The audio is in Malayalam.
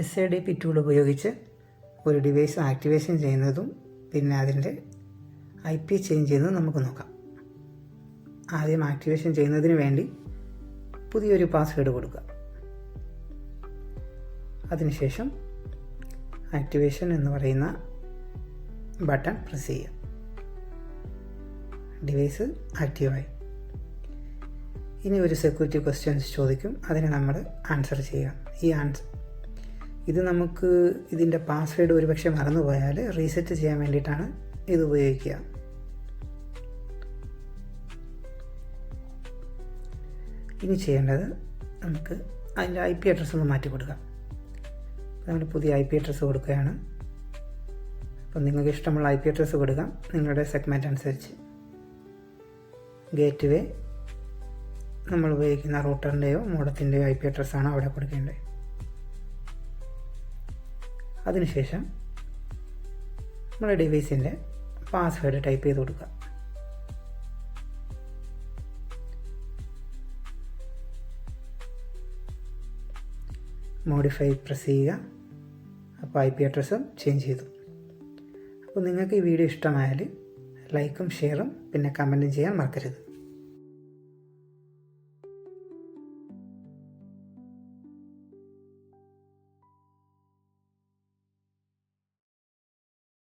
SADP ടൂൾ ഉപയോഗിച്ച് ഒരു ഡിവൈസ് ആക്ടിവേഷൻ ചെയ്യുന്നതും പിന്നെ അതിൻ്റെ IP ചേഞ്ച് ചെയ്യുന്നതും നമുക്ക് നോക്കാം. ആദ്യം ആക്ടിവേഷൻ ചെയ്യുന്നതിന് വേണ്ടി പുതിയൊരു പാസ്വേഡ് കൊടുക്കുക. അതിനുശേഷം ആക്ടിവേഷൻ എന്ന് പറയുന്ന ബട്ടൺ പ്രസ് ചെയ്യുക. ഡിവൈസ് ആക്റ്റീവായി. ഇനി ഒരു സെക്യൂരിറ്റി ക്വസ്റ്റ്യൻസ് ചോദിക്കും, അതിന് നമ്മൾ ആൻസർ ചെയ്യുക. ഇത് നമുക്ക് ഇതിൻ്റെ പാസ്വേഡ് ഒരുപക്ഷെ മറന്നുപോയാൽ റീസെറ്റ് ചെയ്യാൻ വേണ്ടിയിട്ടാണ് ഇത് ഉപയോഗിക്കുക. ഇനി ചെയ്യേണ്ടത് നമുക്ക് അതിൻ്റെ IP അഡ്രസ്സ് ഒന്ന് മാറ്റി കൊടുക്കാം. നമ്മൾ പുതിയ IP അഡ്രസ്സ് കൊടുക്കുകയാണ്. അപ്പം നിങ്ങൾക്ക് ഇഷ്ടമുള്ള IP അഡ്രസ്സ് കൊടുക്കാം, നിങ്ങളുടെ സെഗ്മെൻറ്റ് അനുസരിച്ച്. ഗേറ്റ് വേ നമ്മൾ ഉപയോഗിക്കുന്ന റൂട്ടറിൻ്റെയോ മോഡത്തിൻ്റെയോ IP അഡ്രസ്സാണ് അവിടെ കൊടുക്കേണ്ടത്. അതിനുശേഷം നമ്മുടെ ഡിവൈസിൻ്റെ പാസ്വേഡ് ടൈപ്പ് ചെയ്ത് കൊടുക്കുക. മോഡിഫൈ പ്രസ് ചെയ്യുക. അപ്പോൾ IP അഡ്രസ്സും ചേഞ്ച് ചെയ്തു. അപ്പോൾ നിങ്ങൾക്ക് ഈ വീഡിയോ ഇഷ്ടമായാൽ ലൈക്കും ഷെയറും പിന്നെ കമൻറ്റും ചെയ്യാൻ മറക്കരുത്.